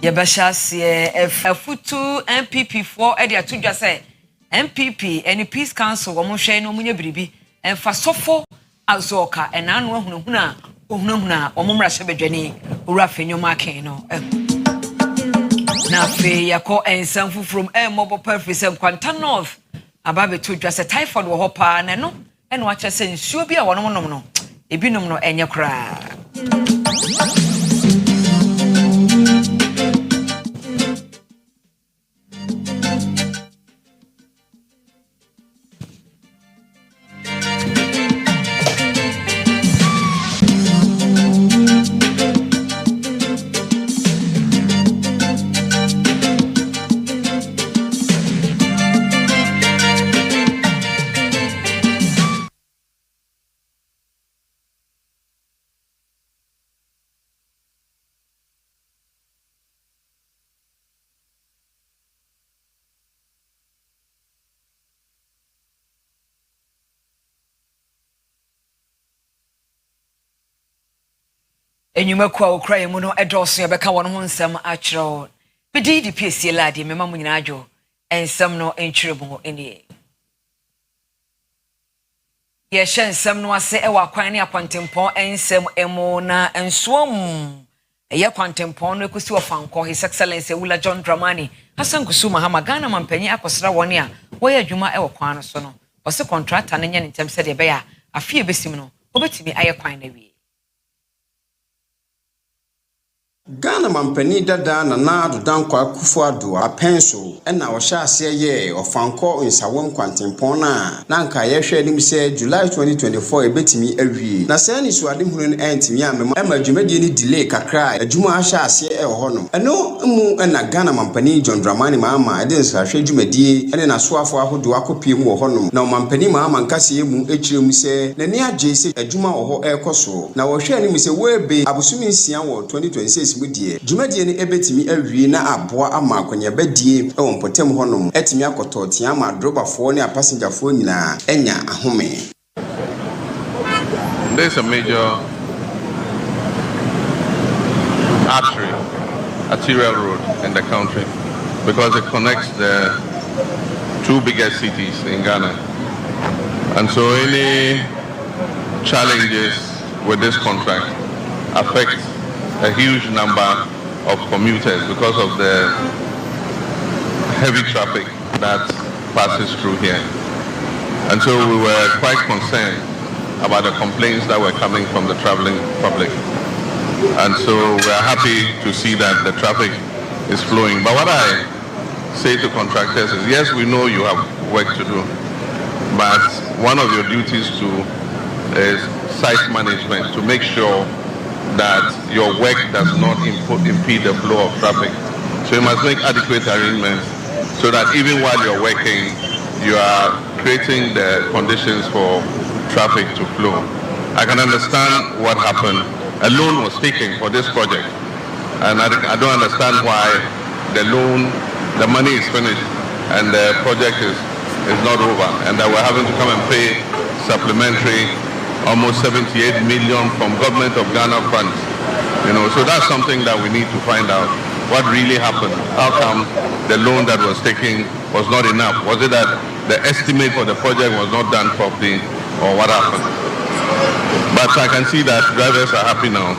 Yabashasi Futu MPP for Edia to just say MPP any Peace Council or Moshe no Munya Bribi and Fasofo Azoka and Anwa Huna or Mumra Sebejani Urafino Makeno. Now, Yako and some from mobile purpose and Quantan North. Ababe to just a typhoid or hopper and no, and watch us in Subia or no, Ibinum no any cry. Enyuma kwa ukra mu no edoso yebeka won ho nsem achro bidi di piesie ladi mema mu nyina adwo ensem no entwirebo eni ye hye nsem no ase ewa kwan ne akwantempon ensem emu na ensuom eye kwantempon no ekusi ofanko his excellence Ewula John Dramani Hassan Kusuma Hama Ghana mampanyi akosra woni a wo ye adwuma ewo kwan no so no ose contractor ne nya ntem se de be ya afie besim no obetimi aye kwan na wi Ghana mampani dada na nadu dankwa kufuadu apenso ena ohya ase ye ofanko nsawom kwantempon na nka ye hwe nim se July 2024 ebetimi awie na se ni so adehunu no entimi amema adwumadi ni delay kakra adwuma ahya ase hono eno mu ena Ghana mampani John Dramani Mahama ede nsahwe adwumadi ene na soafo ahodo akopie mu hono na mampani Mahama nkase mu echiremu se na ni agye se adwuma ho ekoso na wo hwe nim se webe abosumi nsia wo 2026 Jumadi ni ebetimi awie na aboa ama akonya badie e wonpotem honom etimi akoto tia ma drobafo ne passengerfo nyina enya ahome. There's a major arterial road in the country because it connects the two biggest cities in Ghana. And so any challenges with this contract affect a huge number of commuters because of the heavy traffic that passes through here. And so we were quite concerned about the complaints that were coming from the traveling public. And so we are happy to see that the traffic is flowing. But what I say to contractors is, yes, we know you have work to do, but one of your duties too is site management to make sure that your work does not impede the flow of traffic. So you must make adequate arrangements so that even while you're working, you are creating the conditions for traffic to flow. I can understand what happened. A loan was taken for this project, and I don't understand why the money is finished and the project is not over, and that we're having to come and pay supplementary almost 78 million from government of Ghana funds. So that's something that we need to find out. What really happened? How come the loan that was taken was not enough? Was it that the estimate for the project was not done properly, or what happened? But I can see that drivers are happy now,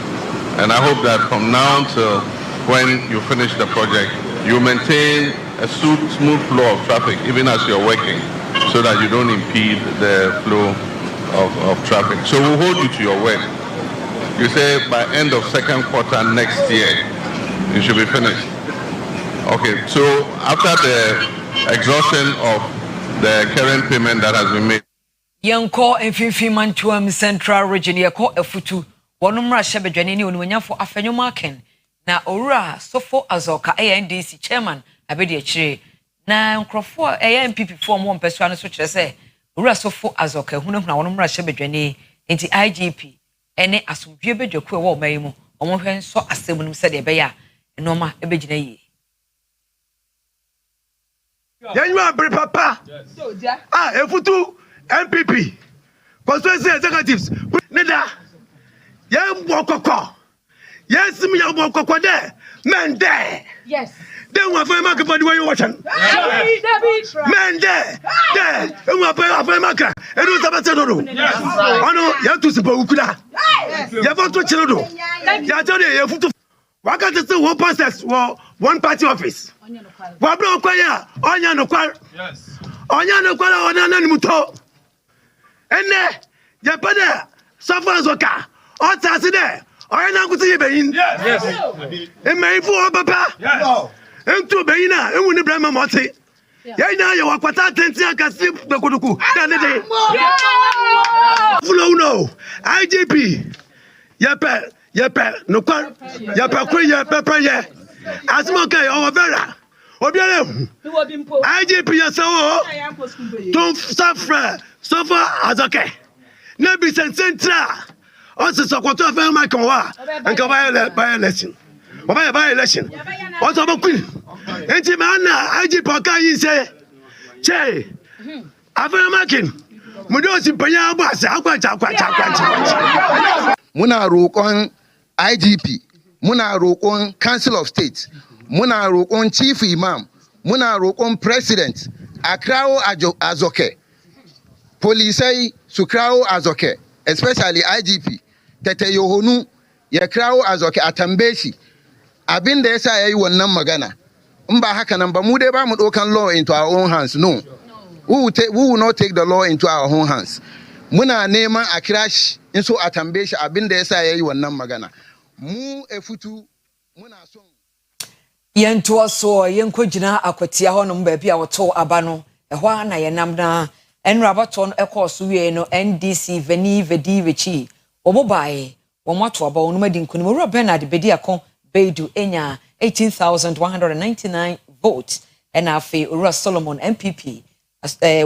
and I hope that from now till when you finish the project, you maintain a smooth flow of traffic even as you're working, so that you don't impede the flow of traffic. So we'll hold you to your word. You say by end of second quarter next year, you should be finished. Okay, so after the exhaustion of the current payment that has been made. Yanko Enfifi Mantuam Central Region Yako Efutu, Wanumra Shebedjani ni Unwanyafo Afenyo Marken, na Ora Sofo Azoka ANDC Chairman Abedi Echire, na Nkrofo MPP form one person so say Ura Sofo Azoka Hunahuna Wanumra Shebedjani into IGP, ene asumdwe bedwekwe wo mayimu omohwe so asemunum se de beya enoma ebegyina yi Yanwa bre papa efutu MPP constituency executives neda yem bokoko yesim yem bokoko de men de Yes. Then we find market for the way you watching. Man, there. And we find market. And what's about to do? I know you have to support Ukuda. You have to chill. You are telling you have to. Why can't you still one process or one party office? Why don't you Onya no kwal? Yes. Onya no kwal Onya no muto. And you put there. Suffer zoka. All that's there. Onya no go to you. Yes. And may for papa. Yes. Ento beina enwu ni brema moti ya ina ya wakwata atenti akasi bekuduku na nede fulo no IGP yepe no kwa yepe kwe yepe praye asimoke o vera obiare IGP yasawo don't suffer azoke na bi central o se sokoto afa ma kan wa nka by election by election what's about queen enti mana IGP ka yi se che afa makin mudo si panya abasa akwacha muna roƙon IGP muna roƙon Council of State muna roƙon Chief Imam muna roƙon President akrawo azoke polisai su krawo azoke especially IGP tete yohonu ya krawo azoke atambeshi abin da yasa yayi wannan magana in ba haka nan ba mu dai ba mu dokan law into our own hands no we will not take the law into our own hands muna neman a crash in so a tambaye shi abin da yasa yayi wannan magana mu efutu muna son yento so yenko gina akwatia ho no mbaabi a woto aba no ehwa na yenam na enrabato no ekoso wie no NDC veni vedi vechi omobae womato aba wonu madi nkuni mo Bernard bedi akon Bedu enya 18,199 votes and afi Ura Solomon MPP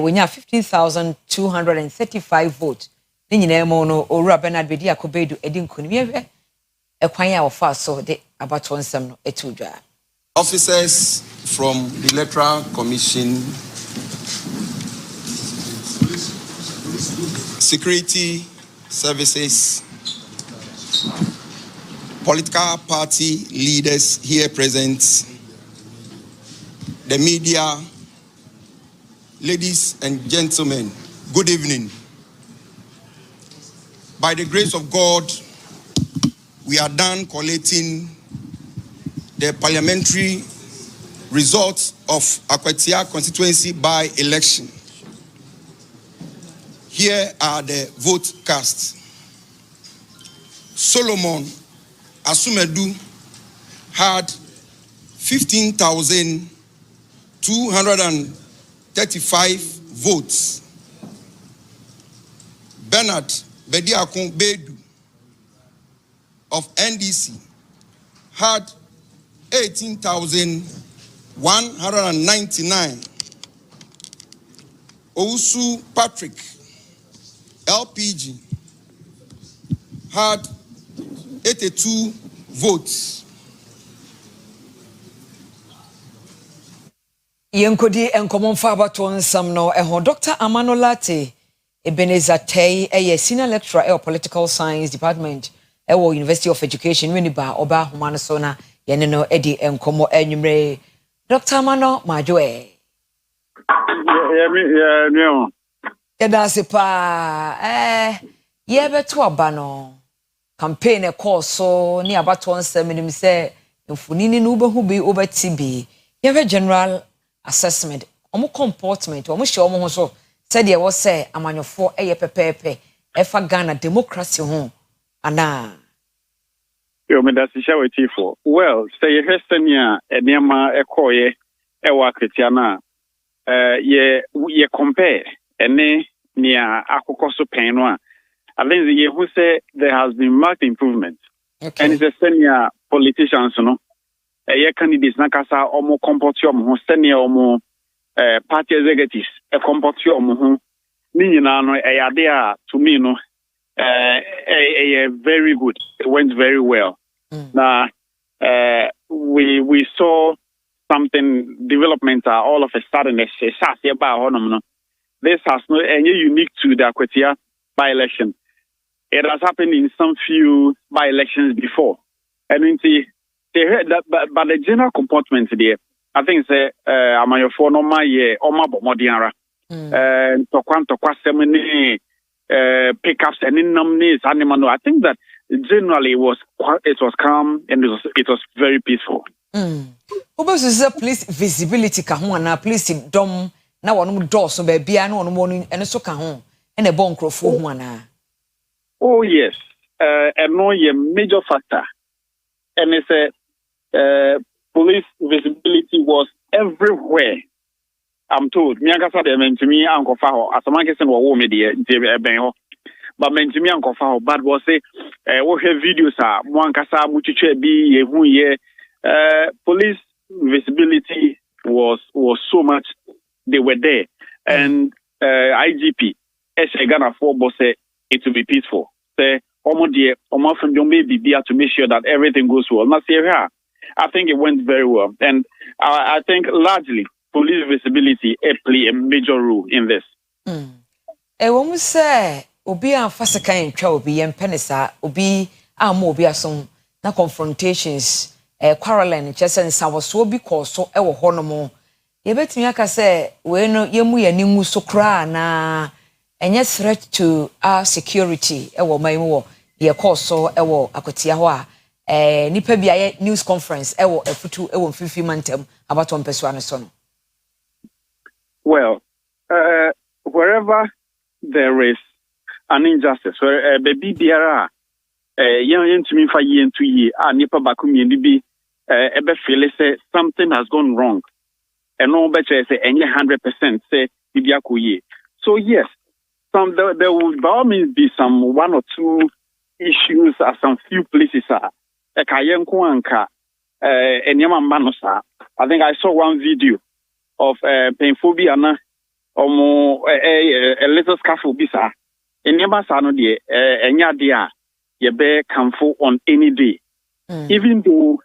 wenya 15,235 votes ni nyina mo no Ura Bernard bedi akon Bedu edi nkuni me ekwan ya ofa so de abato nsem no etudwa. Officers from the Electoral Commission, security services, political party leaders here present, the media, ladies and gentlemen, good evening. By the grace of God, we are done collating the parliamentary results of Akwatia constituency by-election. Here are the vote cast. Solomon Asumedu had 15,235 votes. Bernard Bediakun Bedu of NDC had 18,199. Ousu Patrick LPG had 82 votes. Yenkodi enkomon fa abato nsam no eho Dr. Amanolate Ebenezer Tay senior lecturer of political science department University of Education Winiba Oba Humano Sona Yeneno Edi enkomo enumre Dr. Amano Majoe. Yeah. Yedase pa yebeto abano campaign e course so ni abato nsam nim se mfunini no ubehu bi obetibi yebe general assessment omo comportment omo hye omo ho so said ye was say amanyofo eye pepepe efa Ghana democracy ho ana yo me da sisha we tifo well say ye hwestania enema ekoye ewa kretiana ye compare ene nia akokoso pen no I think ye who say there has been marked improvement. Okay. And it's a senior politicians no ye candidates na kasa omo comportium ho senior omo party executives e comportium ho ni nyina no eyade a to me no very good. It went very well. Now we saw something development all of a sudden this has no any unique to the Akwatia by-election. It has happened in some few by-elections before. And they heard that, but the general comportment there, I think say I'm your phone on my bomodiara. Tokwa semini pickups and in nominees animal. I think that generally it was calm and it was very peaceful. Police visibility kahuna, police dom na one door so baby and one morning and so kahun and a bon crofo one. Oh yes, and no major factor. And it's police visibility was everywhere. I'm told. Miankasa de mentimi anko faho. Asamake sen wo media ben ho. But mentimi anko faho. But was say wo have videos muankasa muchiche bi yehu ye. Police visibility was so much. They were there, and IGP Ghana for boss say it will be peaceful. Say from your baby to make sure that everything goes well. Now see here, I think it went very well, and I think largely police visibility play a major role in this. When we say obi an fasika ntwa obi penisa obi amo obi asom na confrontations quarreling chesen sawoso obi koso e wo honomo ye betimi aka say we no yemu yanimu so kra na enye threat to our security e wo man wo ye koso e wo akotia ho a nipa bia ye news conference e wo afutu e wo mfifi mantem abato mpeso ane so no. Well, wherever there is an injustice, where baby biara young to me for year and 2 years, nipa bakumi bi ebe feel say something has gone wrong, and no better say any 100% say bibia kuye. So yes, there will by all means be some one or two issues at some few places. I think I saw one video of painphobia a little scaffold bisa. In Yamasa no de enya dia ye be camfo on any day. Even though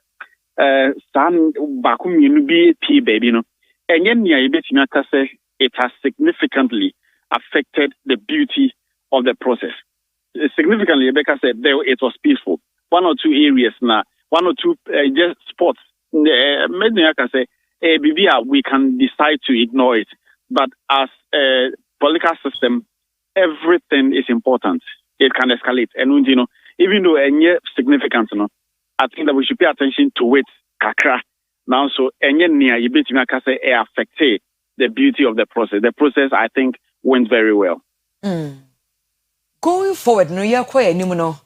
san bakum you be tea baby no. Enye nia ye betimi aka say it has significantly affected the beauty of the process. Significantly, Rebecca said there it was peaceful. One or two areas now, one or two just spots. Maybe I can say, we can decide to ignore it. But as a political system, everything is important. It can escalate. And, you know, even though any significant, you know, I think that we should pay attention to it. Kakra. Now, so any near you bet me can say affected the beauty of the process. The process, I think, went very well. Going forward, no, you're quite no.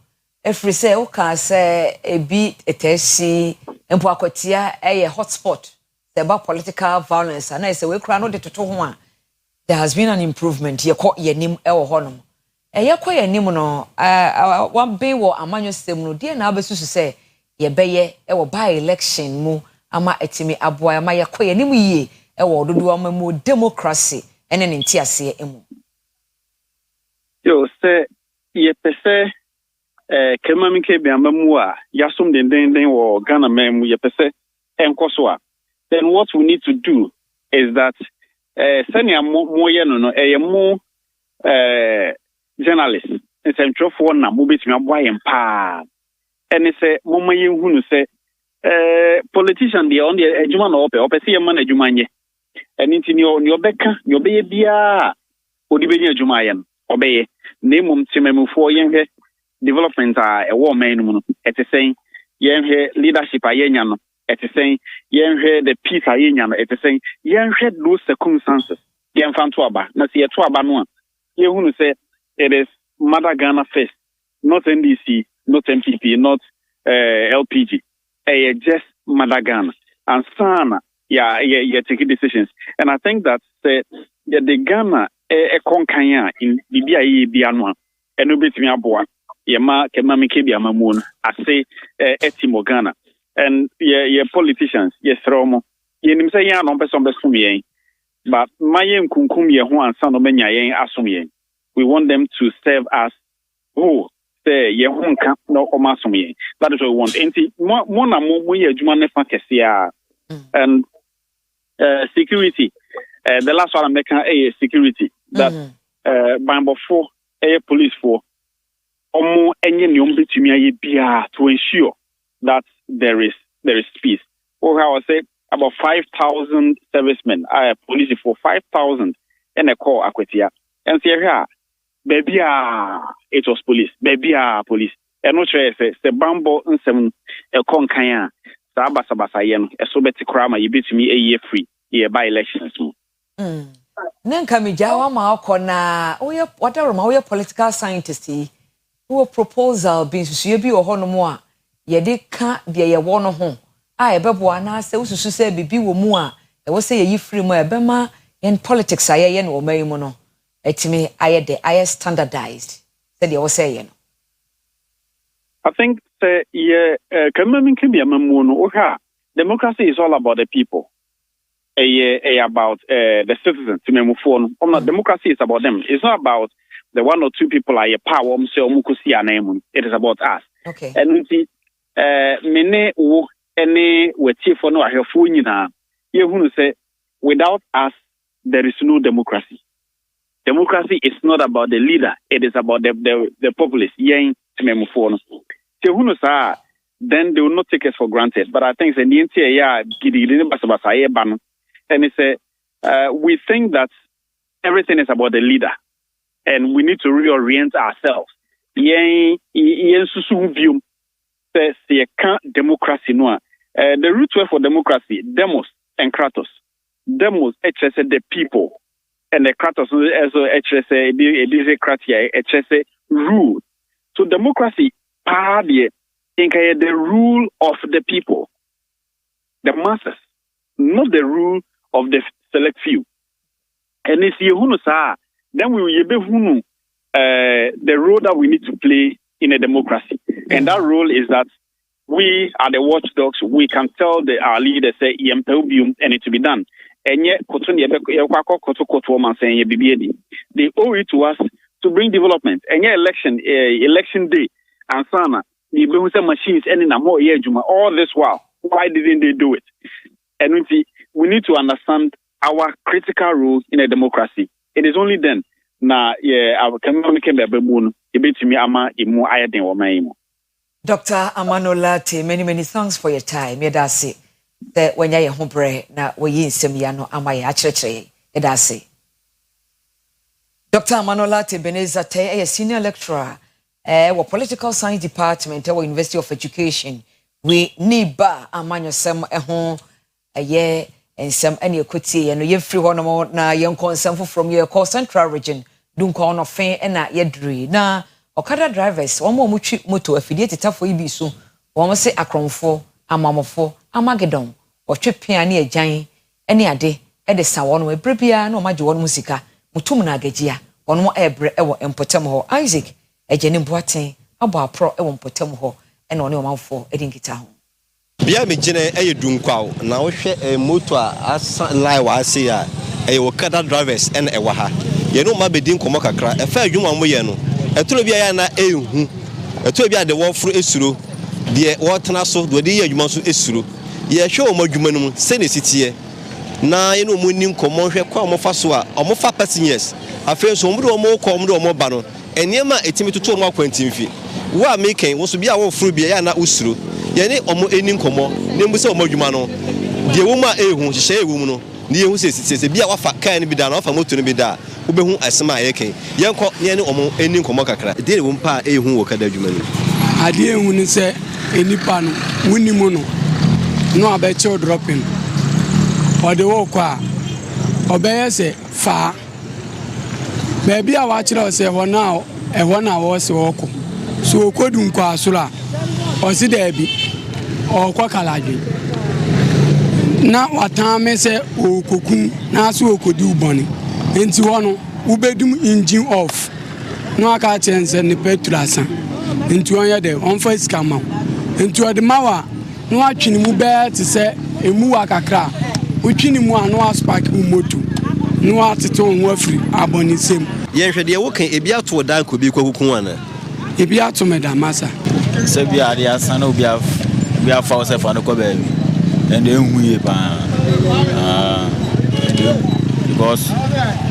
If we say, okay, say a bit a tesi, and Poakotia, a hotspot, about political violence, and I say, we crown the to there has been an improvement. You caught your name, El Honum. A yakwa nimono, one bay war a manual stem, dear Nabasu say, ye bay, a by election, mo, ama etimi aboy, my yakwa nimi, a war do a more democracy, and an intiacy emo. Yo, say, ye pese, Kemamike Biamamua, Yasum den or Ghana mem, ye pese, and Koswa. Then what we need to do is that, Senya Moyano, a more journalist, it's a trophy for Namubit, my boy and pa. And it's a moment who say, politician, the only Juman or Pessia man, a Jumanye. And it's in your Becca, your baby, Odibania Jumayan, obey. Name Timemu for young development are a war man at the same young leadership a yen at the same young the peace a yen at the same young those circumstances. Young Fantuaba, not see a Tuabanua. You who say it is Mother Ghana first, not NDC, not MPP, not LPG. Just Mother Ghana. And Sana, taking decisions. And I think that the Ghana a konkanya in BBI Bianwa, and no bit me aboa, Yama Kemamike Biamamoon, I say Etimo Ghana. And politicians, yes, Romo, Yenim say yan on person besumien, but Mayem Kunkum Yahuan San Omenya Asumien. We want them to serve as who say Yahunka no Omasumien. That is what we want. Enti Mona Moya Jumanefa Kesia and security. The last one I'm making a security that Bambo 4 a police for almost any to ensure that there is there is peace. Or I would say about 5,000 servicemen, police for 5,000 and a call Aquatia. And say here, baby, it was police, baby, police. And no trace, the bambo and some conkaya, Sabasabasayan, a sobeti crama, you beat me a year free, year by elections. Nanka mi jawa ma okona oye whatever ma oye political scientist who proposal bin susu bi wo hono mu a ye de ka de ye wo no ho a ebebo ana se ususu se bibi wo mu a e wo se ye yi free mu e be ma in politics aye no mai mu no etimi aye de aye standardized said ye wo say ye no. I think coming can be a mamuno democracy is all about the people. About the citizens to move phone. Democracy is about them. It's not about the one or two people are power. It is about us. Okay. And see, many any we chief for no I have phone na. You who say without us there is no democracy. Democracy is not about the leader. It is about the populace. Yen to move phone. So who say then they will not take us for granted. But I think the entire gidi and it's we think that everything is about the leader, and we need to reorient ourselves. View democracy no. The root word for democracy, demos and kratos. Demos, the people, and the kratos rule. So democracy, the rule of the people, the masses, not the rule of the select few. And if you then we will be the role that we need to play in a democracy. And that role is that we are the watchdogs. We can tell our leaders say and it to be done. And yet they owe it to us to bring development. And yet election day and sana machines ending all this while. Why didn't they do it? And we need to understand our critical roles in a democracy. It is only then our community Dr. Amanolate, many thanks for your time. Yedasi. That when you hombre na we semiano amaya church edasi. Dr. Amanolate Benezate, a senior lecturer wa political science department at University of Education. We need ba amanyo sem ehon aye and some any equity and you free one more na young concern from your call central region dunko no fe na yedri na okada drivers one more moto affiliate tafo ibi so one say akromfo amamofo amagedon otwepia na agyan ene ade e de sa won we brebia na omage won musika mutum na agajia won mo ebre e wo empotem ho Isaac ejeni boaten abo apro e wo empotem ho e na one omanfo e dinkita ho bia me gene e dunkwaw na wo hwe moto a line wa ase a e wo kada drivers en e wa ha ye no ma bedin komo kakra e fa adwuma mo ye no e toro bia ya na ehu e toro bia de wo furu esuro de wo tena so de ye adwuma so esuro ye hwe o madwuma no mu se ne sitie na ye no mo nin komo hwe kwa mo fa so a o mo fa passengers afen so mo de o mo ko mo de o mo ba no eniema etimi toto mo akwantimfi wo a meken wo so bia wo furu bia ya na usuro yene omo eni nkomo ne mbu se omo adwuma no de wo ma ehu hye ewu mu no ne ehu se bia wafa kan ne bi da na wafa moto ne bi da wo be hu asema yeken yenko ne omo eni nkomo kakra de wo mpa ehu wo kada adwuma ni ade ehu ni se enipa no wuni mu no abeche dropping o de wo kwa obeye se fa baby a wa kire se wona wo se wo ko so okodun kwa asura osi debi okwa kalaje na watame se okokun na so okodi uboni enti wono ubedum engine off no aka chense ni petrol asan enti won ye de on fa scam enti ode mawa no atwini mu be te se emu wakakra utwini mu anu aspark mu moto no atete on afri aboni sem ye hwede ye wo kan ebi ato dan ko bi kwakukun ana ebi ato me da masa se bi ade asan na obi afa o se fa no ko be and ehu ye pa because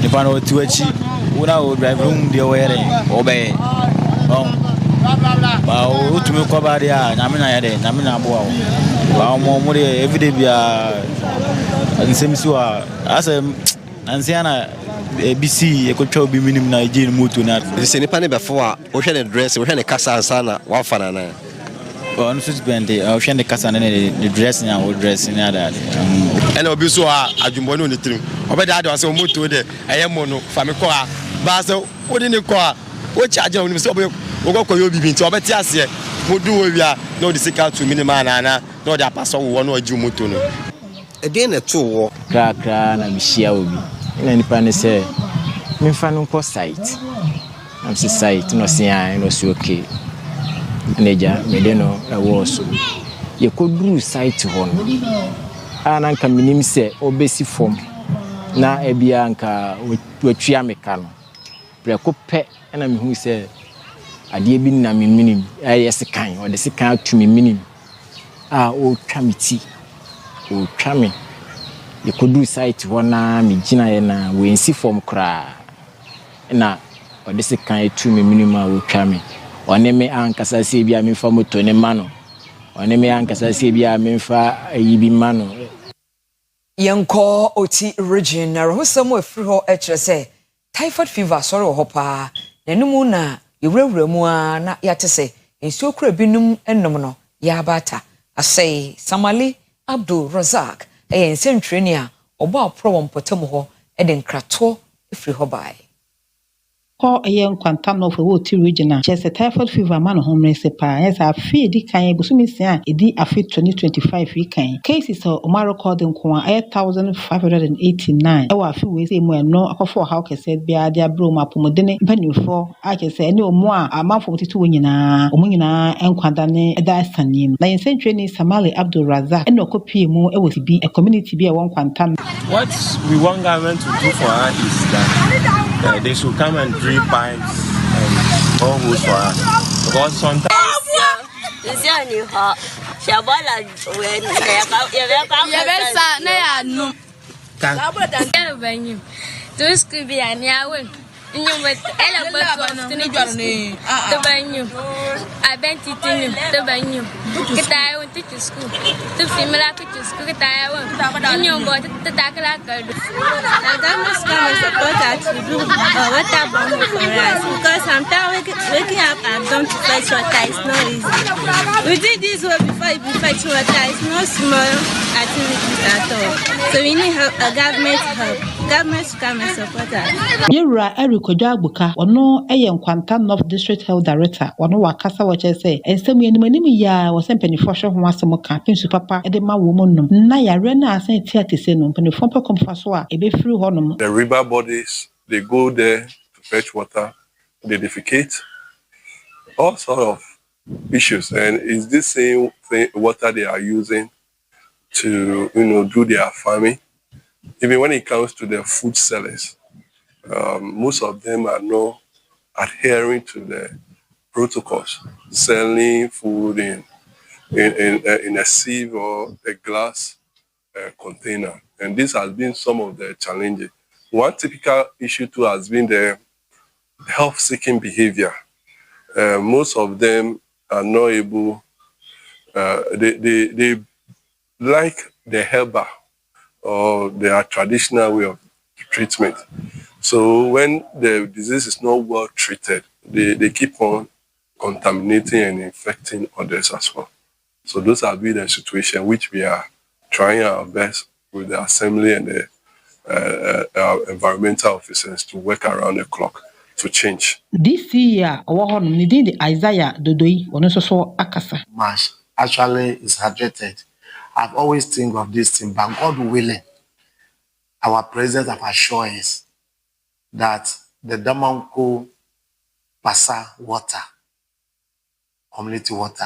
if I know to achieve what I would drive room the way obey ba o to me ko ba dia na me na ye de na me na bo more every day be and same so as Ansiana ABC e ko twa obi minim na ejin mutu na se nipa ne befo a wo hwe ne dress wo hwe ne kasa ansana wa fana na on so spend o hwe ne kasa na the dress na wo dress na that ene obi so a adwumbo ne onitrim obeda ade wase mutu de eye mo no fa me ko a ba se wodi ne ko a wo charge on se obi wo ko yo bibi nti obeti ase mo du wo wi a no de sika to minima na no de apaso wo no aju mutu no e dey na to wo kra na mihia obi ina nipa ne se memfa no ko site am se site no se an no se okay neja me de no e wo so ye koduru site ho no ana nka minim se obesi form na ebia nka watua meka no preko pe na mehu se ade bi na me minim yes kan o de se kan to me minim o twa meti o twa me ye koduru site ho na me gina ye na we nsi form kra na o de se kan to me minim o twa me one me ankasa se bia me fa moto ne ma no one me ankasa se bia me fa ayi ma no Yanko oti region na rohusamo afiri ho ekire se typhoid fever sorry ho pa nanumu na yewurawura mu a na yate se ensuo kura binum ennom no ya bata asai Samali Abdul Razak ensentwreni a obo apro won potem ho de nkrato afiri ho bai ko yen kwanta no for oti regional chese typhoid fever man home sepa yes afi di kan ebusumi sia edi afi 2025 kan cases o ma recording ko 1589 e wa afi we say mo no akofo how kese bia dia bro ma pomodene mpanifo akese ene omo a amanfo titu wonyina omo nyina enkwada ne eda sanim na yensentwe ni Samali Abdul Razak ene okopie mu e wosi bi a community bi e won kwanta. What we want government to do for us is that they should come and drill pipes and boreholes for us. Because sometimes it's only hot. Shabola when those could be an hour. You with elephant to the venue. I bent it in the venue. Get I went to school. To similar to school. Get I went. You got the Dakar. That must come and support us to do what I want for us. Because sometimes waking up and don't fetch water is not easy. We did this work before we fetch water. It's not small activities at all. So we need a government help. Government to come and support us. Yura Kodwa Agbuka ono Nkwanta North District Health Director ono wakasa wache se ensem yenimanimu ya wasempenifo hwe ho asem ka pinsu papa e de ma wo monnom na yare na asen tiate se no mpenifo pe komfaso a ebe free honom. The river bodies, they go there to fetch water, they defecate, all sort of issues, and it's this same thing, water they are using to do their farming. Even when it comes to the food sellers, most of them are not adhering to the protocols, selling food in a sieve or a glass container. And this has been some of the challenges. One typical issue too has been the health-seeking behavior. Most of them are not able, they like the herbal or their traditional way of treatment. So when the disease is not well treated, they keep on contaminating and infecting others as well. So those have been the situation which we are trying our best with the assembly and the our environmental officers to work around the clock to change. This year, the Isaiah Dodoi, akasa. March actually is hydrated. I've always think of this thing, but God willing, our president have assured us that the Damanko Pasa water, community water,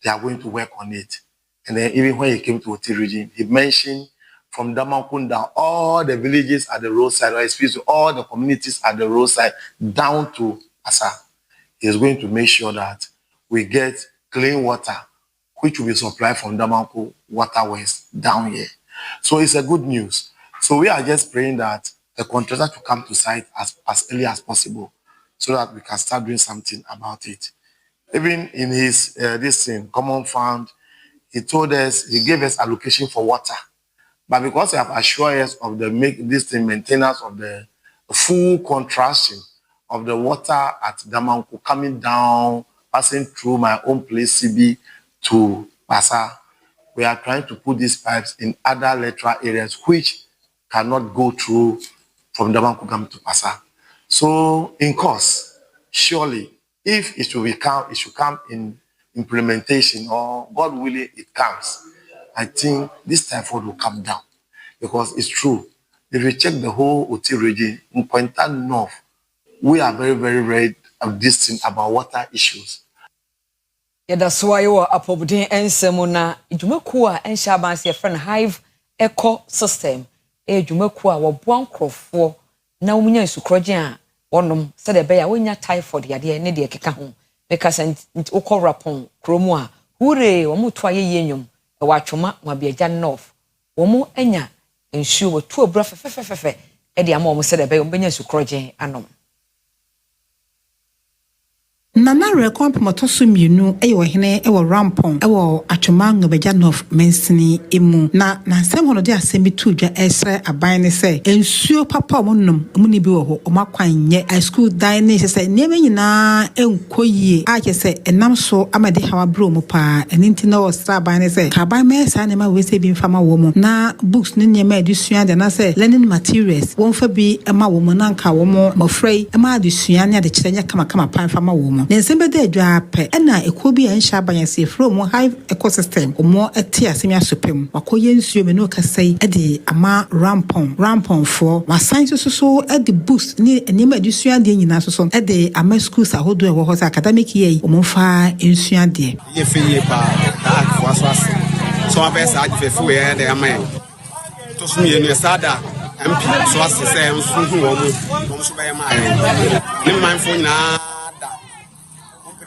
they are going to work on it. And then even when he came to Oti region, he mentioned from Damanko down, all the villages at the roadside, or especially all the communities at the roadside, down to Asa. He is going to make sure that we get clean water, which will be supplied from Damanko waterways down here. So it's a good news. So we are just praying that the contractor to come to site as early as possible so that we can start doing something about it. Even in his this thing, common fund, he told us, he gave us allocation for water. But because he have assured us of the maintenance of the full contraction of the water at Damanku coming down, passing through my own place, CB, to Pasa, we are trying to put these pipes in other lateral areas which cannot go through from Damanku coming to Pasa. So, in course, surely, if it should come in implementation, or God willing, it comes, I think this typhoid will come down. Because it's true. If you check the whole Oti region, in Pointa North, we are very, very worried of this thing about water issues. Yeah, that's why you are apobudin and semona. Ijumekua and Shaban's your friend Hive Eco System. Jumekua were one crop for now. When you sucrojan, one said a bear when you're typhoid, the idea nedia kika home. Because and oko rapon, chromua, hure, or mutwaye yenium, a watchoma, might be a jan north. Womo enya, ensure to a breath fefe, Eddie Amom said a bear when you sucrojan anom. Nana rekon promotoso mienu ewo hene ewo rampon ewo atwomanga Bejanov mensini emu na nsem hono de asemi tudwa esre aban ne se ensuo papa omonnom omuni bi wo ho omakwanye high school dine se niema nyina enkoyie a se enam so amade hawa bro mu pa eninti na osra aban ne se ka aban mesa ne ma we se bi mfama wo mu na books ne niema adusua de na se learning materials won fa bi ema wo mu na nka wo mu mofrei ema adusua ne ade kyerenya kama pan fama wo mu Nensembe de dwape ena ekobi ensha banyanse from Hive ecosystem omo eti asemia sopem wakoye nsuo me no kasai ede ama rampon for wasan so ede boost ni enema edusua de nyina so ede ama schools ahodo e wo ho academic year omo fa ensua de ye feye pa ta kwa so abesa agfefu ye de ama to so ye no sada MP so asese enso hu wo mo so be ma ni manfo nyina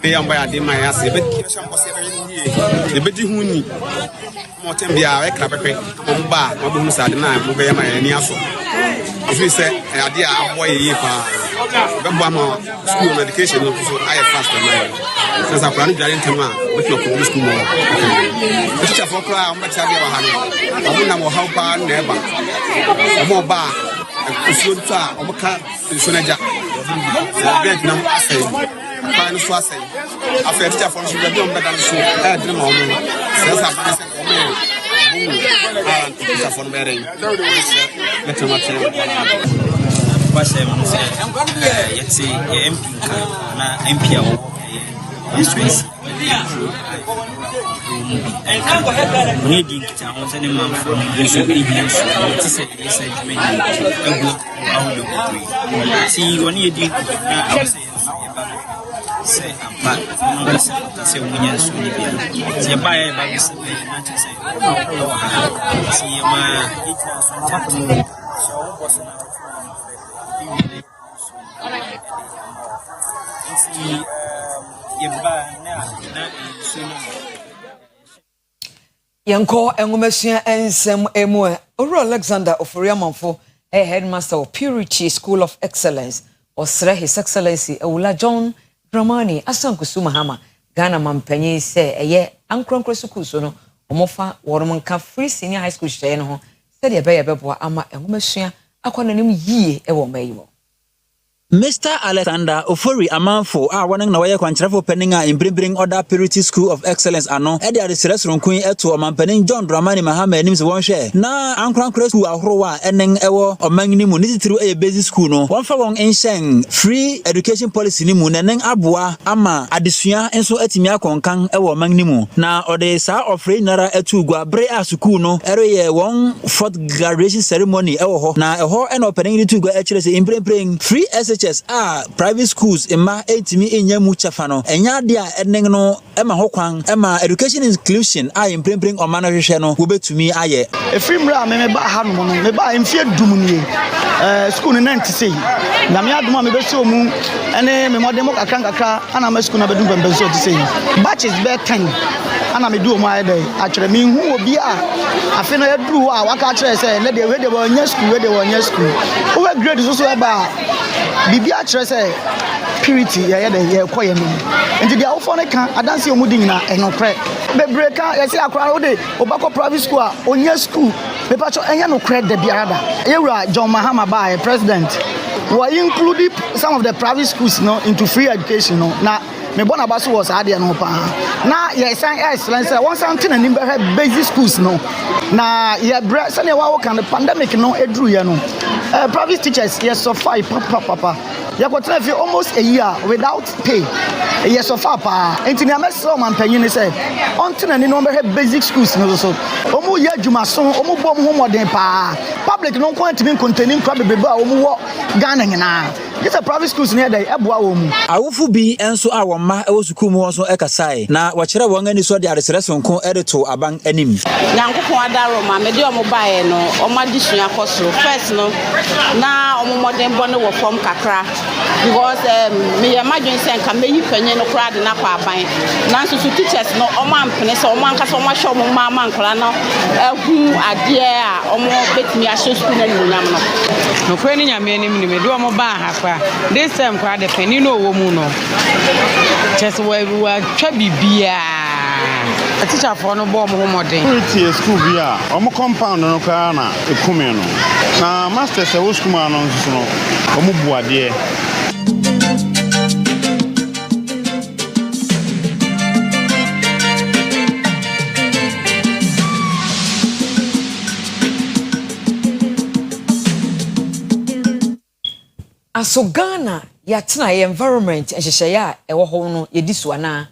they am by the my ass, but the betty huni. Motembia, a clapper, Bomba, Mabum Sadina, Mubema, and Yaso. If we say, idea of boy, Bama, school medication, I have faster. As I plan to enter with your public school. The teacher for Cloud, Machaga, I will know how far never. More bar, and Kusuta, Omaka, Sunaja. Vietnam, I say. Fine Swassa. After teacher for sugar, don't better show. I dream of me. Says I said, oh, teacher for marrying. Let him attend. Yet say, MP, Mistress. Reading towns and a month from the see, when you did, say, but say, when you're so deep, say, buy by this, see, my Yanko Engomesian ensem emu Oro Alexander Oforiamanfo headmaster of Purity School of Excellence Osre His Excellency Ewula John Dramani Asankusu Mahama Ghana mampanyi se eye ankronkro school so no omofa woromnka free senior high school hye no ho se de be beboa ama Engomesian akonanim yie e wo mayiwo Mr. Alexander Ofori Amanfo wanang na waye kwankyerefo peninga in order Purity School of Excellence ano e de adesresron kun eto omanpanin John Dramani Mahama enim se won hwe na ankrankra school ahorowa enen ewo omangni mu nititiru e basic school no won fa won enhyɛn free education policy ni mu nenen aboa ama adesua enso atimi akonkan ewo omangni mu na ode sa ofre nara etu gwa bre a school no ereye won fourth graduation ceremony ewo ho na eho ena opening ni tu gwa ekire se in free private schools emma etimi enya mu chafano enya de a enen no ema ho kwan ema education inclusion in omano hwehwe no wo betumi aye efimra me ba ha no me ba emfie dumnie school no nanti sei na me aduma me besi omu ene me modem kakra ana ma school na bedum bembenso ti sei batches be 10 ana me du omu aye dey akere me hu obi a afi no eduru a waka akere say na de we de won school we de won school we grade so ba bibi a kyerɛ sɛ purity yɛ de yɛ kɔ yɛ nim nti dia wo fo ne ka adanse omudi nyina enokre bebre ka yɛ sɛ akora wo de obakɔ private school a onye school pepa cho enye nokre de biara da yewura John Mahama ba president we include some of the private schools no into free education no na me bona baso was ade no pa na ye san excellence one something and basic schools no na ye bre se ne wa wo kan pandemic no eduru ye no private teachers yes so far papa ye ko tell almost a year without pay yes so far pa enti na meso man panyin ni say until ani no be basic schools no so omo ye adwuma so omo bom ho modern pa public no kwantimi containing crab bebe a omo wo Ghana nyina get a private schools near there eboa wo mu awufu bi enso a woma e wo sukuu mu so ekasai na wɔkyerɛ wɔn ani so de aresere sonko edito aban anim nyankopon adaro ma me de omo bae no omo adisua kɔsoro first no na omo modern bɔ no wɔ form kakra because me ya madwen sɛ nka meyi panyin no kora de na kwa aban na so teachers no omo ampene sɛ omo ankasa omo hwɛ omo mama nkora no ehu adeɛ a omo betimi ahye school na nyam no kora ni nyame anim ni me de omo ba ha kwa this time kora de panyin no wɔ mu no just wa twa bibia a teacher for no bɔ omo modern purity school bia omo compound no kra na ekume no na master sɛ wo school ma no nso no omo buadeɛ aso Ghana yatena ye environment ehyehyeye a ewo ho no yedi so ana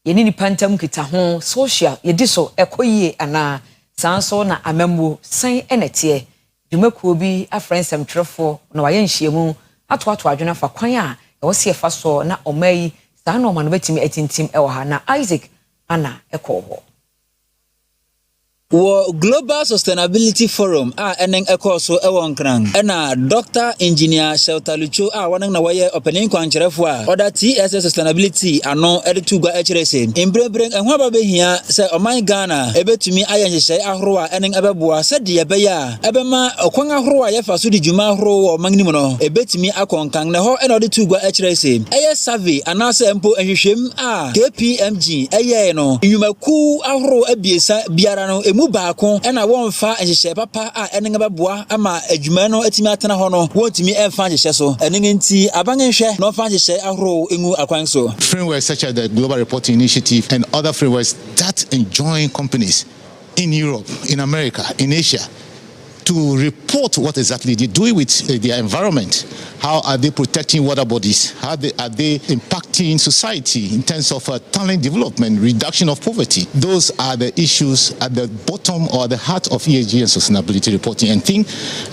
ye ni pantam kita ho social yedi so ekoyie ana sanso na amamwo san enete dwumakuo bi afrensem twerefo na waye nhyiemu ato adwena fa kwan a ewo se fa so na omayi saa na oma no betimi atintim ewo ha na Isaac ana ekoho Wo Global Sustainability Forum enen ekoso ewon kran na Dr. Engineer Shelter Lucho wonan na waye opening kwankyerefo oda TSS Sustainability ano edetugwa ekyerese embrebren enho aba behia se oman Ghana ebetumi ayenhye ahoro enen ebeboa se de ebeya ebema okwan ahoro ye fa so de dwuma ahoro oman nim no ebetumi akonkan na ho ena odetugwa ekyerese eye survey anase empo enhwehwem KPMG eye no nyumaku ahoro abiesa biara no mu baako ena wonfa enhyehyɛ papa enen beboa ama adwuma no atimi atena ho no wontimi emfa enhyehyɛ so enen nti abanyenhwɛ no fa enhyehyɛ ahoro engu akwan so frameworks such as the Global Reporting Initiative and other frameworks that enjoin companies in Europe, in America, in Asia to report what exactly they do with their environment. How are they protecting water bodies? How are they impacting society in terms of talent development, reduction of poverty? Those are the issues at the bottom or the heart of ESG and sustainability reporting.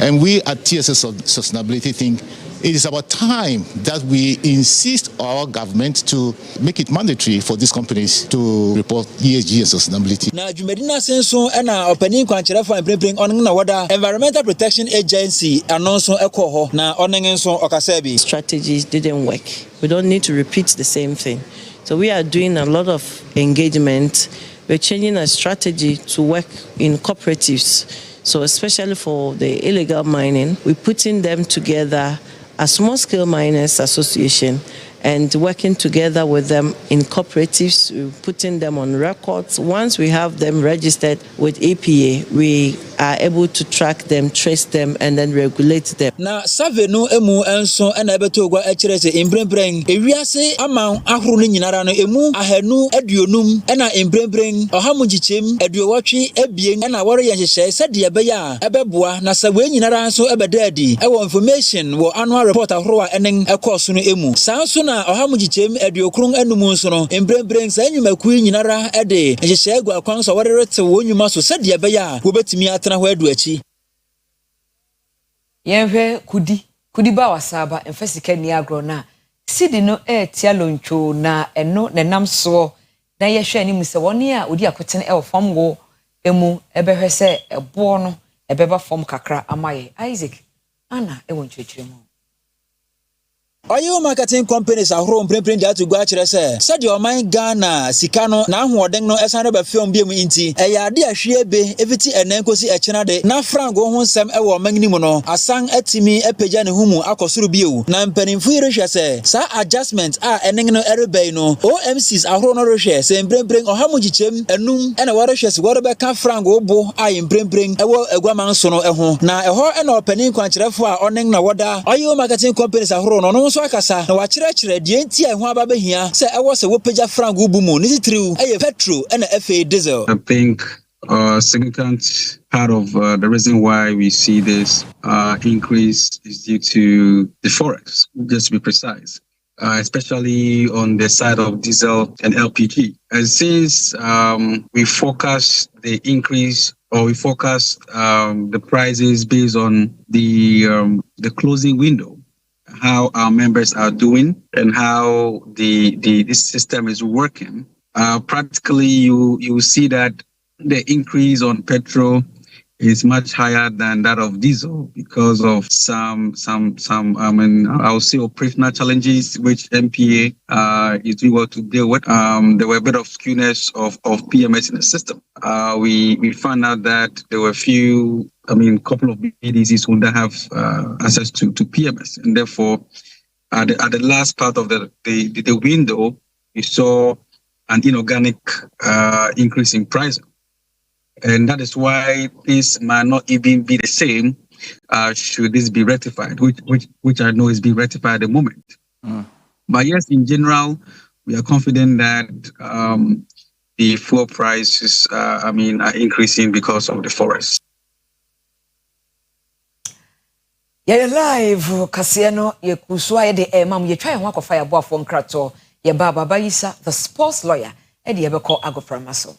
And we at TSS Sustainability think it is about time that we insist our government to make it mandatory for these companies to report ESG and sustainability. Na Jumedina senso na opening kwankyerefo emprepring on na wada Environmental Protection Agency anonso ekoho na onenso okasabi strategies didn't work. We don't need to repeat the same thing. So we are doing a lot of engagement. We're changing our strategy to work in cooperatives. So especially for the illegal mining, we're putting them together a small-scale miners association and working together with them in cooperatives, putting them on records. Once we have them registered with EPA, we are able to track them, trace them, and then regulate them. Na save no emu enso na ebetogwa ekyerese embrembreng ewiase ama ahoro no nyinara no emu ahanu aduonum na embrembreng ohamugichem aduowatwe ebien na wore yenhyehyɛ sɛde ebeya ebeboa na sawe nyinara nso ebedadi ewo information wo annual report ahoro a enen ekoso no emu sanso na ohamugichem aduokrun anum nso no embrembreng sa nyumaku nyinara ede yenhyehyɛ agwa kwan so wore rete wo nyuma so sɛde ebeya wo betimi atena ho adu achi yenhwe kudi ba wasaba emfasika ni agro na sidi no tia loncho na eno nenam so na yehwe ani muse woni a odi akotene e fam go emu ebehwe se ebo no ebeba fam kakra amaye Isaac ana e wonchechire mu Oil marketing companies are home print that to go at said your mind Ghana, Sikano, now who are no as another film beam inti, a yadia shiebe, eviti and nenkosi a chenade, na frank go home some ewa magnimono, a sang etimi a pejan humu akosuru na mpenin fuirisha se, sa adjustment are enengno erebeno, OMCs are honoroshe, saying bring or hamujichem, enum, and a watershes, whatever can frank obo, I in bring, a guaman sono eho, na a ho and opening quantrefua oneng na wada, oil marketing companies are no so akasa na wachirachire die nti a ho aba behia se e wo se wo peja frank ubumu ni true e petrol and FA diesel. I think a significant part of the reason why we see this increase is due to the forex, just to be precise, especially on the side of diesel and LPG. And since we focus the increase or we focus the prices based on the closing window, how our members are doing and how this system is working, practically you see that the increase on petrol is much higher than that of diesel because of some I'll say operational challenges which MPA is able to deal with. There were a bit of skewness of PMS in the system. We found out that there were couple of BDCs who don't have access to PMS, and therefore at the last part of the window, you saw an inorganic increase in price. And that is why this might not even be the same should this be rectified, which I know is being rectified at the moment. But yes, in general, we are confident that the fuel prices are increasing because of the forest. Yeah, live Kasiano, ye kuswa de mam ye try and walk of fire boy from Krato, ye Baba Baisa, the sports lawyer, and ye ever call Agoframaso.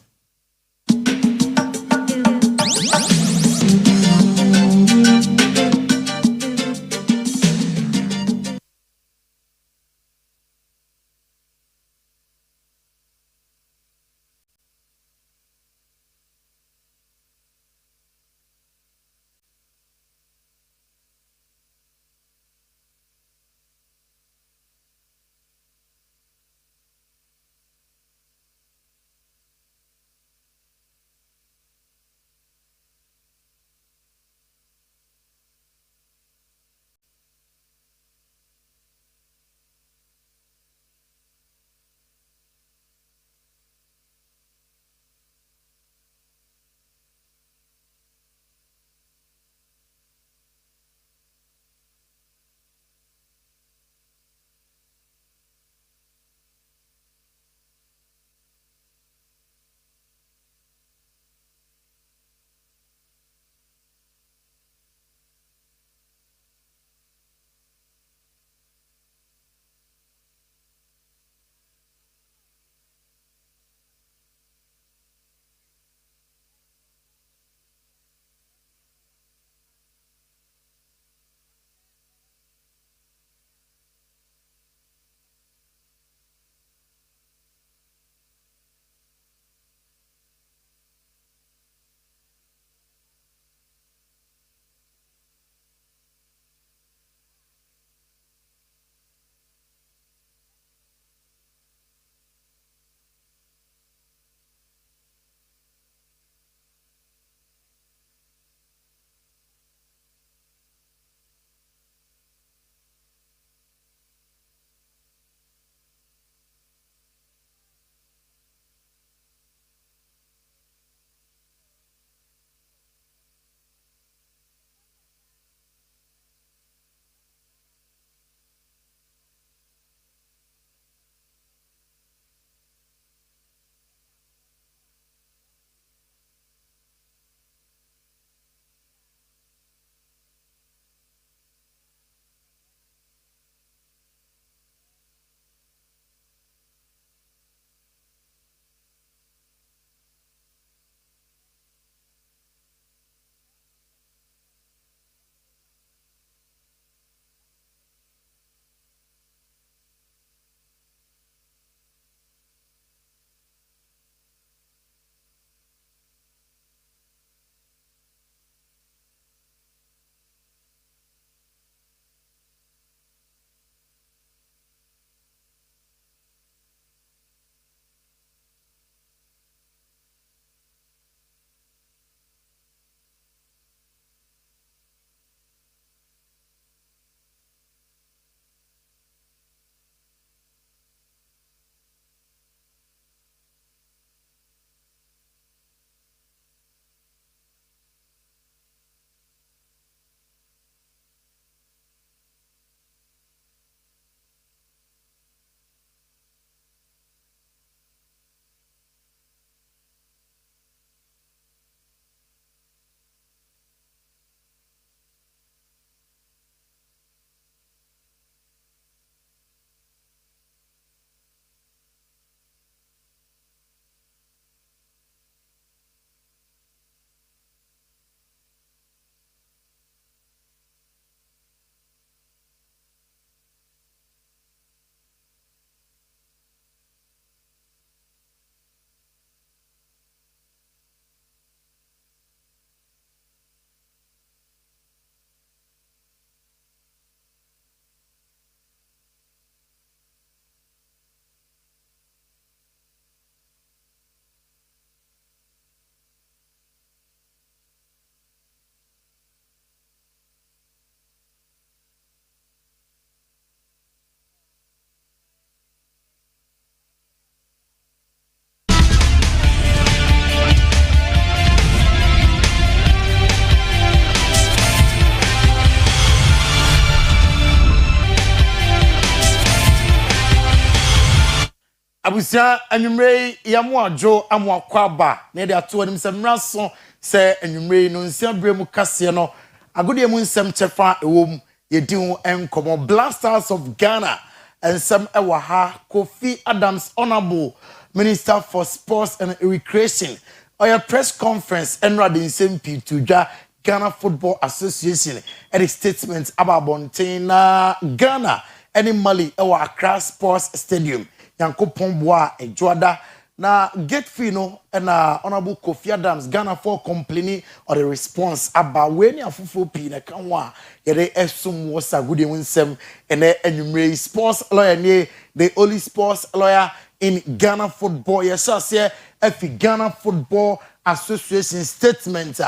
abusia anwumre yamu adwo amu akwaba na de ato anim se mraso se anwumre no nsia bremu kase no agode mu nsem chefa ewom yedi ho enkomo Blasters of Ghana ensem ewa ha Kofi Adams Honorable Minister for Sports and Recreation oya press conference enra de nsem pi tudwa Ghana Football Association and statement about Bontina Ghana any Mali ewa Accra Sports Stadium Yankopon boa ejoada na get fee no na Honorable Kofi Adams Ghana for complaining or the response about when afufu pi na kanwa yere esum wosa gudi winsem ene enumere sports lawyer ne the only sports lawyer in Ghana football yesa say efi Ghana Football Association statement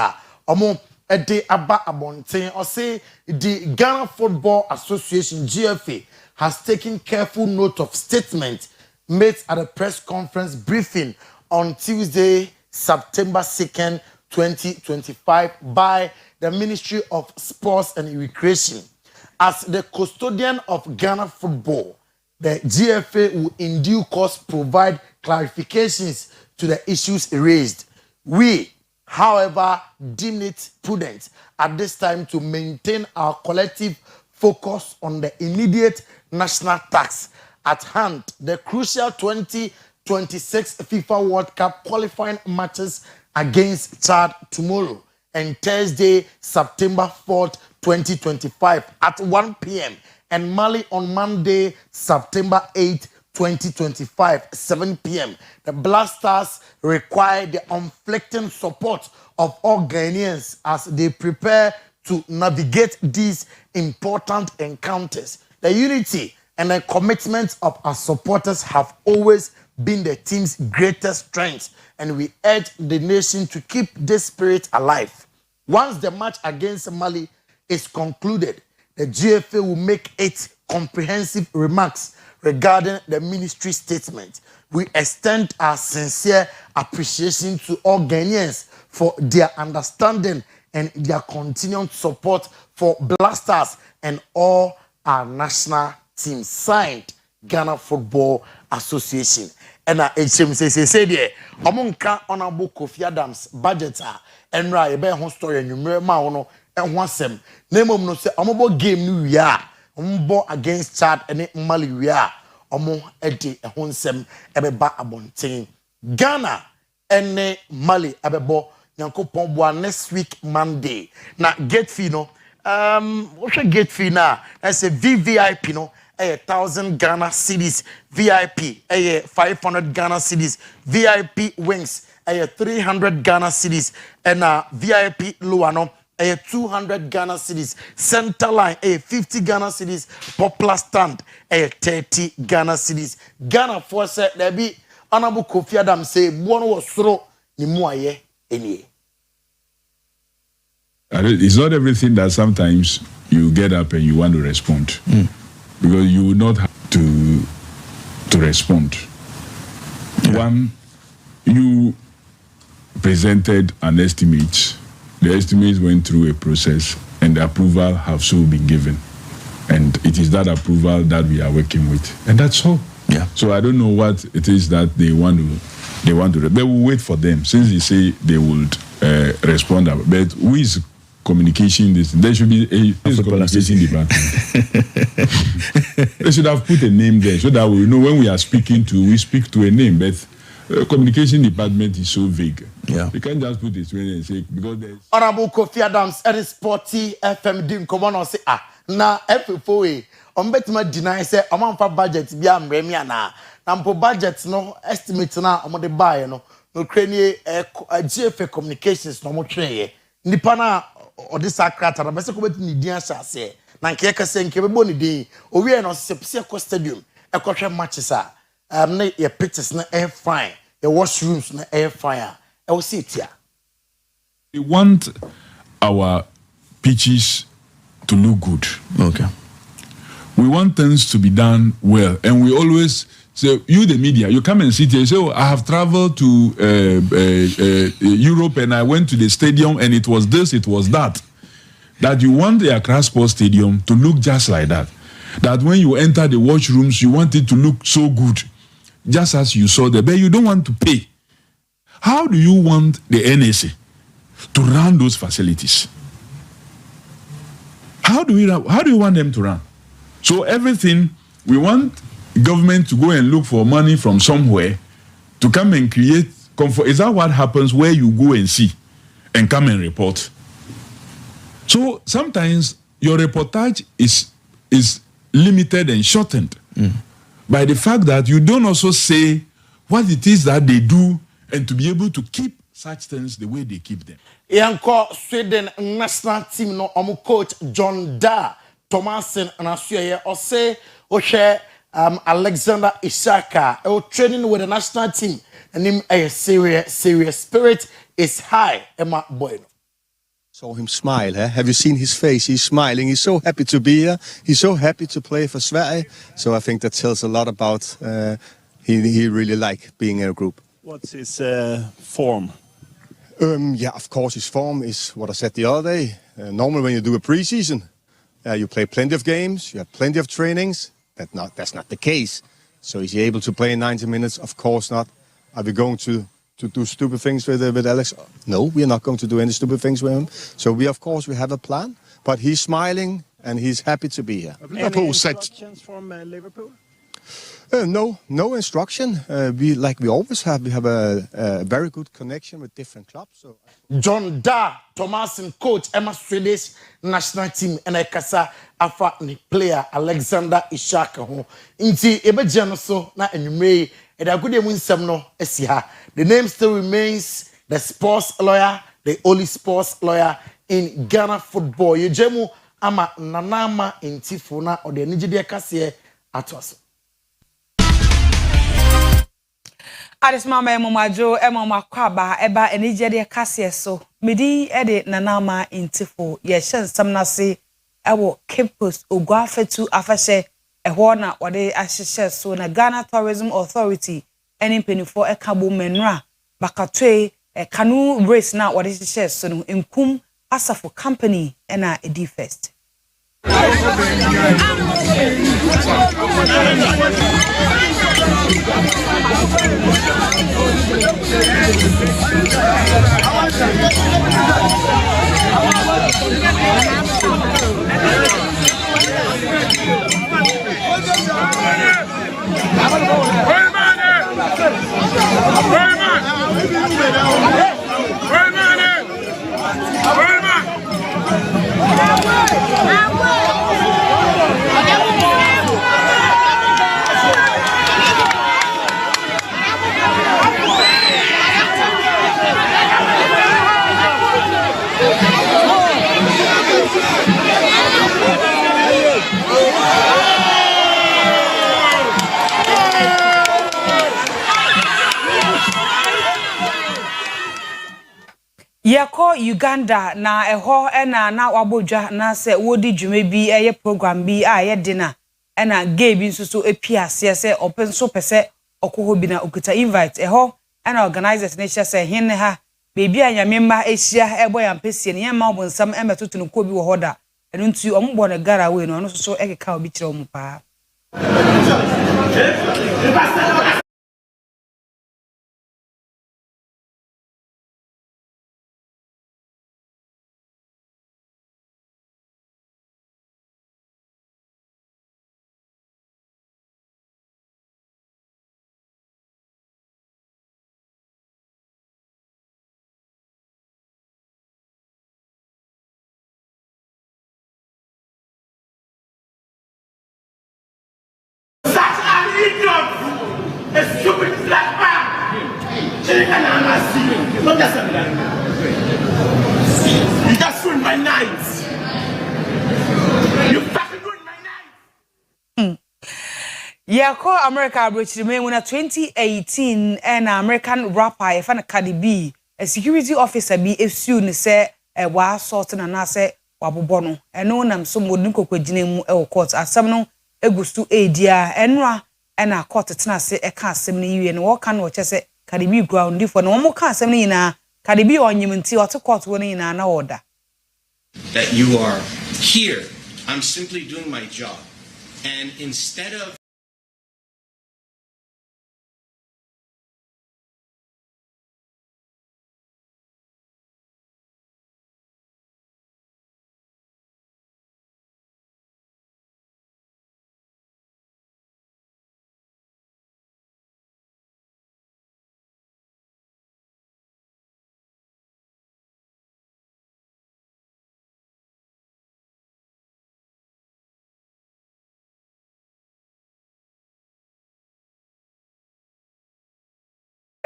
omo ede aba abonten or say the Ghana Football Association GFA has taken careful note of statement made at a press conference briefing on Tuesday, September 2nd, 2025 by the Ministry of Sports and Recreation. As the custodian of Ghana football, the GFA will in due course provide clarifications to the issues raised. We, however, deem it prudent at this time to maintain our collective focus on the immediate national task at hand, the crucial 2026 FIFA World Cup qualifying matches against Chad tomorrow and Thursday, September 4th, 2025 at 1 p.m. and Mali on Monday, September 8th, 2025, 7 p.m. The Blasters require the unflinching support of all Ghanaians as they prepare to navigate these important encounters. The unity and the commitment of our supporters have always been the team's greatest strength, and we urge the nation to keep this spirit alive. Once the match against Mali is concluded, the GFA will make its comprehensive remarks regarding the ministry statement. We extend our sincere appreciation to all Ghanaians for their understanding and their continued support for Blasters and all our national team. Signed, Ghana Football Association. And HM say there, Omonka Honorable Kofi Adams budget and right about home story and you know and once them name no say omobo game new year ombo against Chad and Mali we are omo edi ehonsem ebeba abonten Ghana and Mali abebo Yankopon boa next week Monday na gate fee no what's a gate fee now? That's a VVIP no 1,000 Ghana cedis, VIP 500 Ghana cedis, VIP wings 300 Ghana cedis, and VIP lower no 200 Ghana cedis, center line 50 Ghana cedis, popular stand 30 Ghana cedis. Ghana force there be Honorable Kofi Adams say one was throw ni muaye any. It's not everything that sometimes you get up and you want to respond. Because you will not have to respond. Yeah. One, you presented an estimate. The estimates went through a process and the approval have so been given. And it is that approval that we are working with. And that's all. Yeah. So I don't know what it is that they want to they will wait for them since they say they would respond. But who is communication this? There should be a communication department. They should have put a name there so that we know when we are speaking to, we speak to a name. But communication department is so vague. Yeah, you can't just put it and say because there's Honorable Kofi Adams at Sporty FM dim come on say na FFOA on betma deny say amount for budget be am remi ana na budget no estimate na am de buy no krenie GFA communications no mo tweye nipa na odi sakrata na bese ko beti ni din asha se na nke kase nke bebo ni din o wie no se ko stadium e ko hwe matches na your pictures na air fine your washrooms na air fire e wo see tia. We want our pitches to look good. Okay. We want things to be done well, and we always say, you the media, you come and sit here and say, oh, I have traveled to Europe and I went to the stadium and it was this, it was that. That you want the Accra Sports Stadium to look just like that. That when you enter the washrooms, you want it to look so good. just as you saw there, but you don't want to pay. How do you want the NSA to run those facilities? How do you want them to run? So everything, we want government to go and look for money from somewhere to come and create comfort. Is that what happens where you go and see and come and report? So sometimes your reportage is limited and shortened by the fact that you don't also say what it is that they do and to be able to keep such things the way they keep them. Yanko Sweden national team no coach John Da Thomason and Asuye or say Alexander Ishaka training with the national team and him a serious spirit is high Emma Bueno. Saw him smile, eh? Have you seen his face? He's smiling. He's so happy to be here. He's so happy to play for Sverige. So I think that tells a lot about he really like being in a group. What's his form? Yeah, of course, his form is what I said the other day. Normally, when you do a preseason, you play plenty of games, you have plenty of trainings. That's not the case. So is he able to play 90 minutes? Of course not. Are we going to do stupid things with Alex? No, we are not going to do any stupid things with him. So we have a plan. But he's smiling and he's happy to be here. Any instructions from Liverpool? No instruction. We always have. We have a very good connection with different clubs. So. John Da Thomason coach Emma Swedish national team and Ekasa afa ni player Alexander Ishaka ho. Inti ebejano so na enyume edagode mu nsem no esi ha. The name still remains the sports lawyer, the only sports lawyer in Ghana football. Yejemu ama nanama intifu na ode nigide kase atwaso. Aris mama emomajo emomakwaba eba enijede kase so medi ede nanama intifo ye hensam nase ewo campus ogwafetu afahye eho na wode ahyehye so na Ghana Tourism Authority eni penifo ekabo menra bakatwe kanu race na wode hyehye so no enkum asafo company ena edi first. Yako Uganda na eho ena na wabodwa na se wodi dwuma bi eye program bi a ye dina ena gay bi nsusu epiase se open so pese okoho bi na okuta invite eho ena organizers na ehia se henne ha bebi anyamemma ehia ebo ya mpesie ne yemma obonsam emetoto no ko bi wo hoda enu ntu ombo ne gara we no no so ekeka obi kire omu pa. A stupid black man. You just ruined my night. You fucking ruined my night. Yako America abrochirime wona 2018 and American rapper Efana Cardi B a security officer bi esu ne se wa assault na na se wabobo no eno nam so modun kokwagine mu e court asam no egustu edia enra ena court tena se e ka asem ne yiwe no wo ka no wo chese Cardi B ground for no mo ka asem ne nyina Cardi B onyim nti wo to court wo ne nyina na order that you are here. I'm simply doing my job, and instead of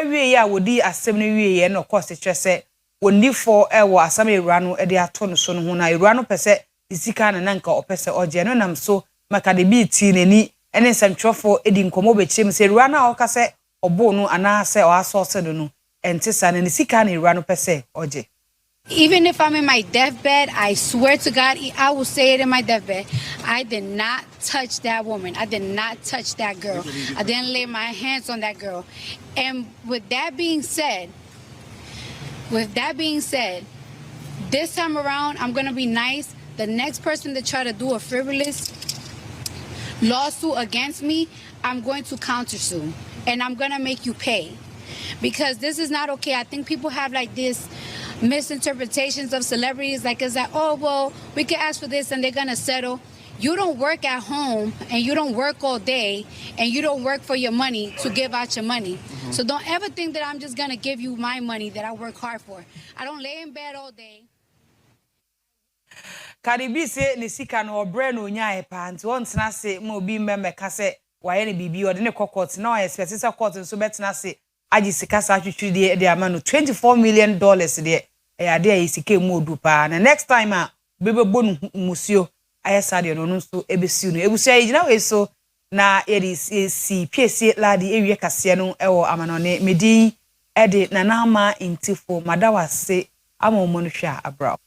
wie ya wodi asem no wie ye no course kyerɛ sɛ wonni for ɛwɔ asam ewura no de ato no so no ho na ewura no pɛsɛ isika na nanka opɛsɛ ɔgye no nam so maka de bi ti nani ene nsɛmtwerɛfo edi nkɔmɔ bekyem sɛ ewura na ɔka sɛ ɔbo no ana sɛ ɔasɔse no no ɛnte sa na ne sika na ewura no pɛsɛ ɔgye. Even if I'm in my deathbed, I swear to God, I will say it in my deathbed. I did not touch that woman. I did not touch that girl. I didn't lay my hands on that girl. And with that being said, this time around, I'm going to be nice. The next person that try to do a frivolous lawsuit against me, I'm going to countersue. And I'm going to make you pay. Because this is not okay. I think people have like this misinterpretations of celebrities, like it's like, oh well, we can ask for this and they're gonna settle. You don't work at home and you don't work all day and you don't work for your money to give out your money. So don't ever think that I'm just gonna give you my money that I work hard for. I don't lay in bed all day. Karibi se ne sika no obre no nya e pa nti won tena se mo bi mmemme ka se waye ne bibi ode ne kokot na o expect se court nso betena se agi sika sa twitwi de ama no $24 million de ya de isike mu odu pa na next time a bebebo no musio ayesa de no nso ebesiu no ebusia yigina we so na eri si piesi ladi ewie kase no ewo amanone medin ede na na ama intifo madawase amomo no hwa abra.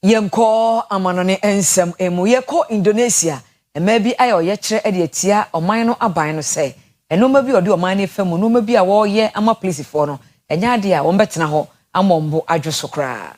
Yenko amanone ensem emu yeko Indonesia maybe ayo ye kire e de atia oman no aban no se enoma bi ode oman ne fam no ma bi a wo ye ama police for no enya de a wo betena ho amombo adwoso kra.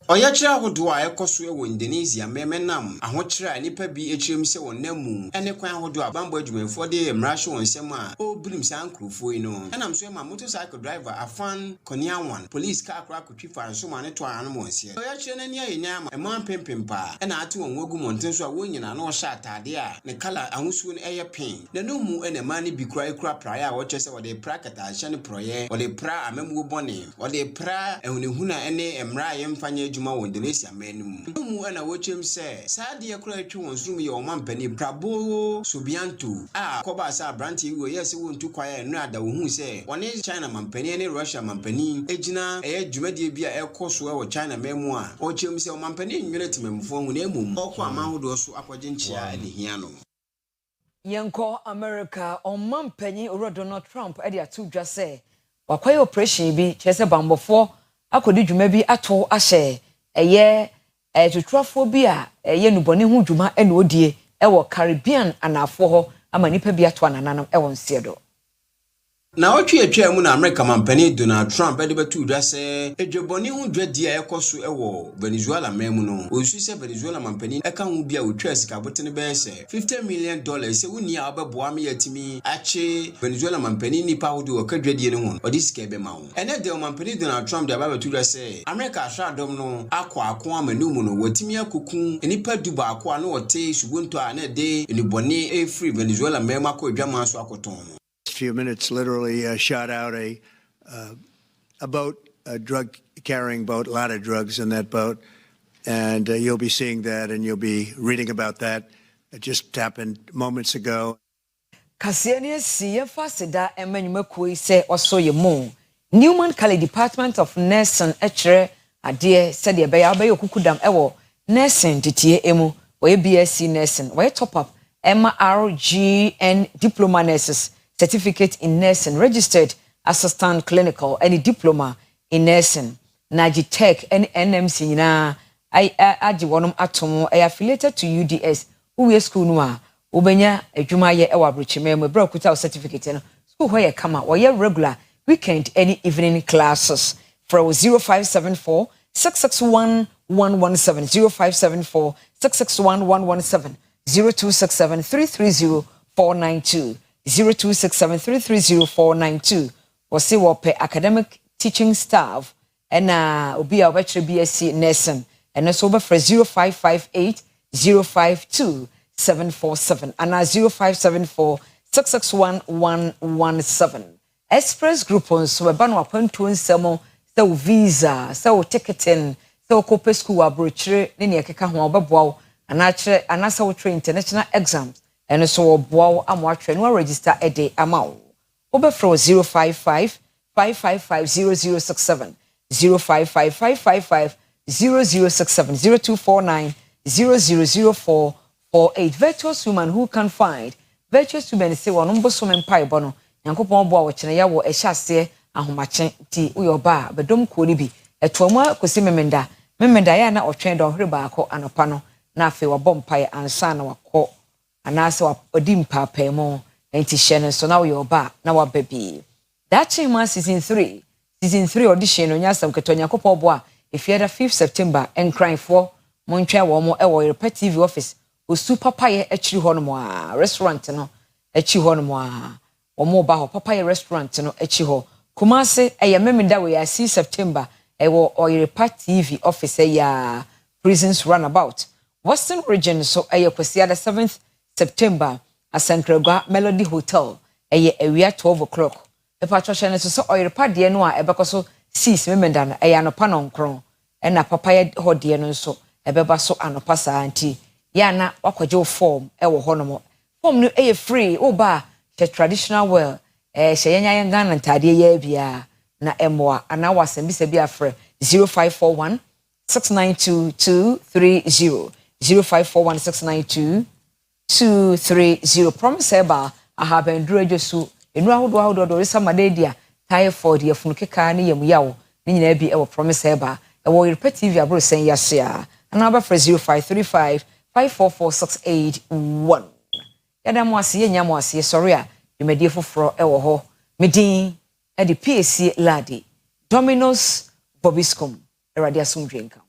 Oyachira ahodo a ekoso e wo Indonesia memenam ahochira nipa bi echirem se wonamu ene kwan ahodo abambo adwumanfo de mrahye wonsem a obirim sankrofo yi no enam so ma motorcycle driver afan koniawan police car akra kotwi fa nso ma ne to anu monse oyachira nani ayenya ma eman pempempa ena ate won wogu monten so a wonyina na o sha atade a ne kala ahosuo ne eye pin na no mu ena ma ne bi kura ekura praye a wo chese wo de prakata hye ne proye wo de pra amamu bone wo de pra ehunehuna ene emra ye mfanya ma Indonesia menum mu ana wochem se saade akura atwi won sum ye omampani brabo subianto a koba sa branti wo yes wo ntu kwaye no ada wo hu se woni China mampani ne Russia mampani ejina dwumade bi a ekoso wo China memu a ochem se omampani nwere timemfo hu na emum okwa amahodo so akwaje nchia adehia no yenko America omampani Donald Trump e de atu dwa se wakwaye operation bi chese bambofo akodi dwuma bi ato ahye eye tutrafo bi a eye nubone hu dwuma ene odie ewo Caribbean anafo ho ama nipa bi ato ananam ewo nsiedo na otwe atwa mu na America mampani Donald Trump ede betu dwa se edweboni hu dwadi a ekoso ewo Venezuela memu no osu se Venezuela mampani eka hu bia otwa sika botene be se $50 million se wuni a obeboa me yatimi ache Venezuela mampani nipa hodo okadwadi ne hu odi sika be ma hu ene de mampani Donald Trump de aba betu dwa se America ahradom no akwa amanu no watimi akokun nipa duba akwa no wote subunto a na de enibone free Venezuela memu akodwama so akoton few minutes literally shot out a boat, a drug carrying boat, a lot of drugs in that boat, and you'll be seeing that and you'll be reading about that. It just happened moments ago. Kasiani siye fasida emenyume koi se osoye mo Newman Kali Department of Nursing echere adie sede beya beyo kukudam ewo nursing titie emu we BSc nursing we top up MRGN diploma nurses certificate in nursing, registered assistant clinical, any diploma in nursing, Najitech, and NMC na ajiwanum atomo affiliated to UDS, uwe school noa, ubenya ejuma ye ewa brichime me bro kuta certificate no school where come or ye regular weekend any evening classes for 0574 661 117 0574 661 117 0267 330 492 0267330492 wose wo pe academic teaching staff and obi a obetre BSc nursing and so be for 0558 052 747 and 0574 661 117 Express Group on so eba no apantu nsemo se wo visa se wo ticketing se wo kope school abrochire ne ne keka ho obeboa wo anachire anasa wo train international exams eno so wo boa wo amo atwe no register ede ama wo obefro 055 555 0067 055 555 0067 0249 000448 virtuous woman who can find virtuous women say wono mboso mempai bono yankopon bo a wo kene ya wo ehyase ahomache ti uyoba bedom ko ni bi etoma kosi memenda ya na otwen do hore baako anopa no na afi wabompai ansa na wakọ anase wa odimpa pemo enti hye so na uyoba na wababi that chima season 3 audition no nyasam ketonya kopon bo a efiada 5 September enkran for montwa wo mo e wo Oyerepa TV office o super paye achiri ho no mo a restaurant no achi ho no mo a wo mo ba ho papaye restaurant no achi ho Kumase eye memenda we 6 September e wo Oyerepa TV office ya prisons runabout Western region so eye kwasiada 7th September Asankragwa Melody Hotel eye ewia 12 o'clock e patrosha ne so Oyerepa de no a ebekoso 6 memenda na eye anopa no nkron e na papaye ho de no so ebeba so anopa sa anti ya na wakwaje form e wo hono form no eye free oba the traditional well sheyanya yanga ntade ya bia na emwa ana wasembisa bia frɛ 0541 692 230 0541 692 promise eba ahabenduro adwosu enu ahodo do resamade dia typhoid ya funukeka ne yemu yawo ne nyina bi ewo promise eba ewo Oyerepa TV abro sen yasea ana ba frɛ 0535 544 yada mo ase yenya mo ase sorry a yemedie foforo ewo ho medin e de PAC ladi Domino's Bobiscom erade asomdwenka